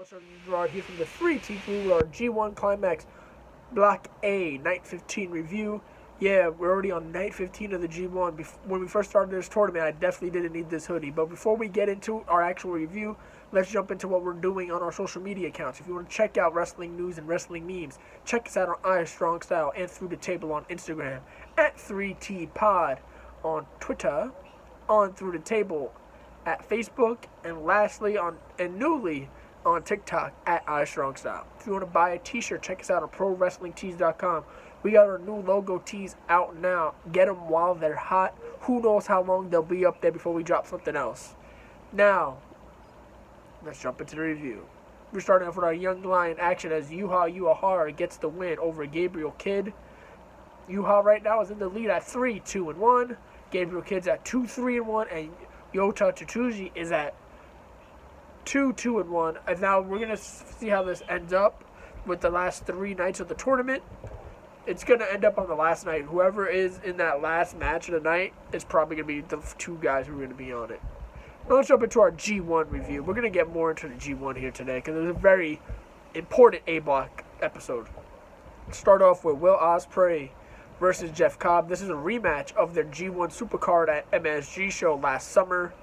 what's up? You are here from the 3T crew with our G1 Climax Block A Night 15 review. Yeah, we're already on Night 15 of the G1. When we first started this tournament, I definitely didn't need this hoodie. But before we get into our actual review, let's jump into what we're doing on our social media accounts. If you want to check out wrestling news and wrestling memes, check us out on Iron Strong Style and Through the Table on Instagram, at 3T Pod on Twitter, on Through the Table at Facebook, and lastly newly on TikTok at iStrongStyle. If you want to buy a t-shirt, check us out on ProWrestlingTees.com. We got our new logo tees out now. Get them while they're hot. Who knows how long they'll be up there before we drop something else. Now, let's jump into the review. We're starting off with our Young Lion action as Yuha Uehara gets the win over Gabriel Kidd. Yuha right now is in the lead at 3-2-1. Gabriel Kidd's at 2-3-1, and Yota Tsuji is at 2-2-1. And now we're going to see how this ends up with the last 3 nights of the tournament. It's going to end up on the last night. Whoever is in that last match of the night is probably going to be the 2 guys who are going to be on it. Now let's jump into our G1 review. We're going to get more into the G1 here today because it's a very important A-Block episode. Start off with Will Ospreay versus Jeff Cobb. This is a rematch of their G1 Supercard at MSG show last summer.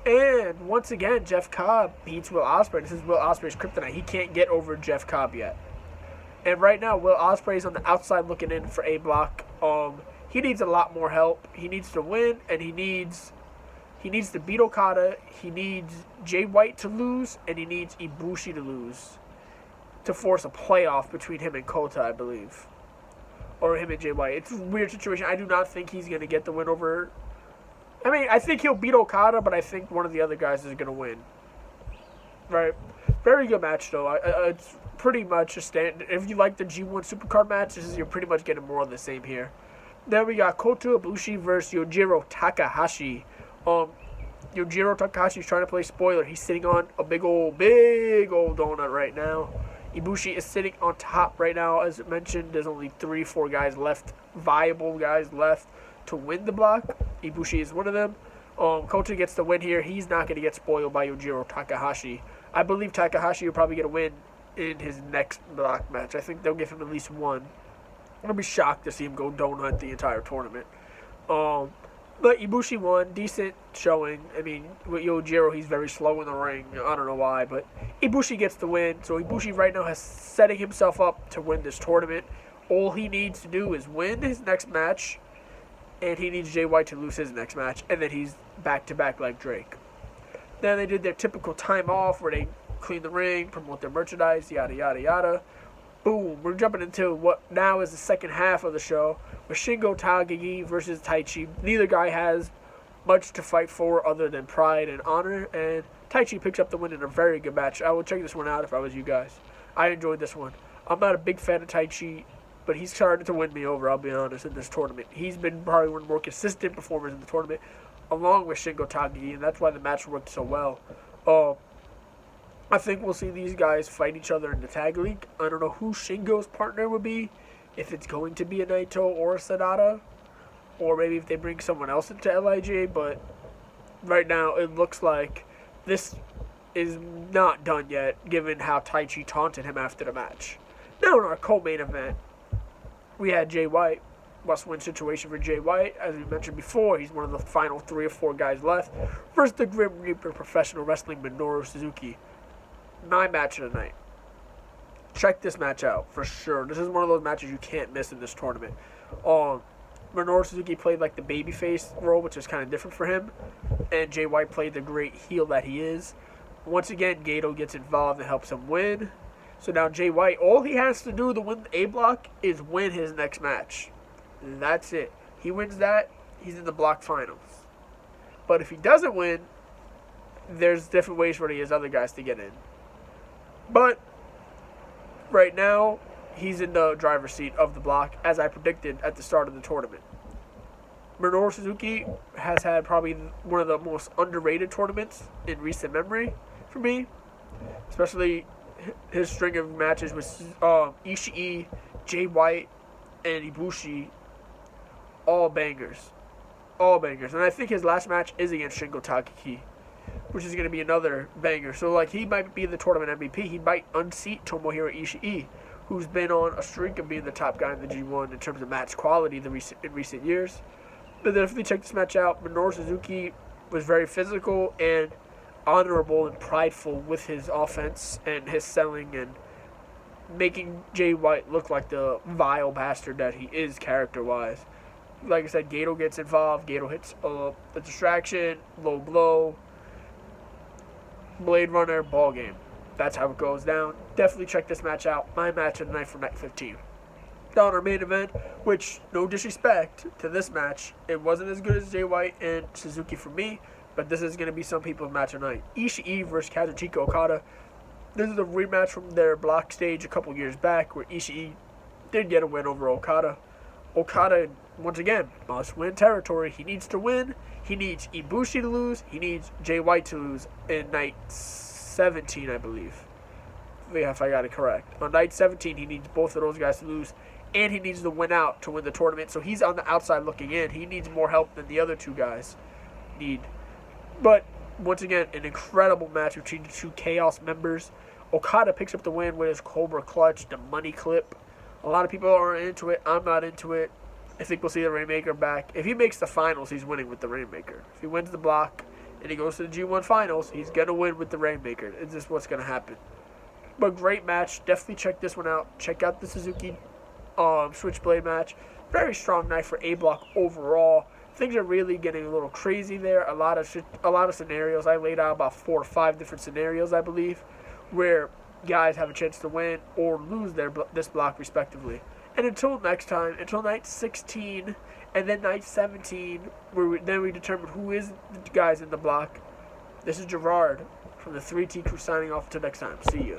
And once again, Jeff Cobb beats Will Ospreay. This is Will Ospreay's kryptonite. He can't get over Jeff Cobb yet. And right now, Will Ospreay's on the outside looking in for A-Block. He needs a lot more help. He needs to win, and he needs to beat Okada. He needs Jay White to lose, and he needs Ibushi to lose to force a playoff between him and Kota, I believe. Or him and Jay White. It's a weird situation. I do not think he's going to get the win over... I mean, I think he'll beat Okada, but I think one of the other guys is going to win. Right? Very good match, though. It's pretty much a stand. If you like the G1 Supercard matches, you're pretty much getting more of the same here. Then we got Kota Ibushi versus Yujiro Takahashi. Yujiro Takahashi is trying to play spoiler. He's sitting on a big old donut right now. Ibushi is sitting on top right now. As mentioned, there's only 3-4 guys left, viable guys left to win the block. Ibushi is one of them. Kota gets the win here. He's not going to get spoiled by Yujiro Takahashi. I believe Takahashi will probably get a win in his next block match. I think they'll give him at least one. I'm going to be shocked to see him go donut the entire tournament. But Ibushi won. Decent showing. I mean, with Yujiro, he's very slow in the ring. I don't know why, but Ibushi gets the win. So Ibushi right now is setting himself up to win this tournament. All he needs to do is win his next match, and he needs Jay White to lose his next match, and then he's back-to-back like Drake. Then they did their typical time off where they clean the ring, promote their merchandise, yada, yada, yada. Boom, we're jumping into what now is the second half of the show with Shingo Takagi versus Taichi. Neither guy has much to fight for other than pride and honor, and Taichi picks up the win in a very good match. I would check this one out if I was you guys. I enjoyed this one. I'm not a big fan of Taichi, but he's starting to win me over, I'll be honest, in this tournament. He's been probably one of the more consistent performers in the tournament, along with Shingo Takagi, and that's why the match worked so well. I think we'll see these guys fight each other in the tag league. I don't know who Shingo's partner would be, if it's going to be a Naito or a Sanada, or maybe if they bring someone else into LIJ, but right now it looks like this is not done yet, given how Taichi taunted him after the match. Now in our co-main event, we had Jay White. Must-win situation for Jay White. As we mentioned before, he's one of the final 3 or 4 guys left versus the Grim Reaper Professional Wrestling Minoru Suzuki. 9 match of the night. Check this match out for sure. This is one of those matches you can't miss in this tournament. Minoru Suzuki played like the babyface role, which is kind of different for him, and Jay White played the great heel that he is. Once again, Gato gets involved and helps him win. So now Jay White, all he has to do to win the A-Block is win his next match. That's it. He wins that, he's in the block finals. But if he doesn't win, there's different ways for his other guys to get in. But right now, he's in the driver's seat of the block, as I predicted at the start of the tournament. Minoru Suzuki has had probably one of the most underrated tournaments in recent memory for me, especially his string of matches with Ishii, Jay White, and Ibushi. All bangers. And I think his last match is against Shingo Takagi. which is going to be another banger. So, like, he might be the tournament MVP. He might unseat Tomohiro Ishii, who's been on a streak of being the top guy in the G1 in terms of match quality in recent years. But definitely check this match out. Minoru Suzuki was very physical and honorable and prideful with his offense and his selling and making Jay White look like the vile bastard that he is character-wise. Like I said, Gato gets involved. Gato hits a distraction, low blow, Blade Runner, ball game. That's how it goes down. Definitely check this match out. My match of the night for night 15. On our main event, which, no disrespect to this match, it wasn't as good as Jay White and Suzuki for me, but this is going to be some people's match of the night. Ishii versus Kazuchika Okada. This is a rematch from their block stage a couple years back where Ishii did get a win over Okada. Okada, once again, must-win territory. He needs to win. He needs Ibushi to lose. He needs Jay White to lose in night 17, I believe. Yeah, if I got it correct. On night 17, he needs both of those guys to lose, and he needs to win out to win the tournament. So he's on the outside looking in. He needs more help than the other two guys need. But, once again, an incredible match between the two Chaos members. Okada picks up the win with his Cobra Clutch, the money clip. A lot of people are into it. I'm not into it. I think we'll see the Rainmaker back. If he makes the finals, he's winning with the Rainmaker. If he wins the block and he goes to the G1 finals, he's going to win with the Rainmaker. It's just what's going to happen. But great match. Definitely check this one out. Check out the Suzuki Switchblade match. Very strong night for A-Block overall. Things are really getting a little crazy there. A lot of scenarios. I laid out about 4 or 5 different scenarios, I believe, where guys have a chance to win or lose this block respectively. And until next time, until night 16 and then night 17, where we determine who is the guys in the block. This is Gerard from the 3T Crew signing off. Until next time. See you.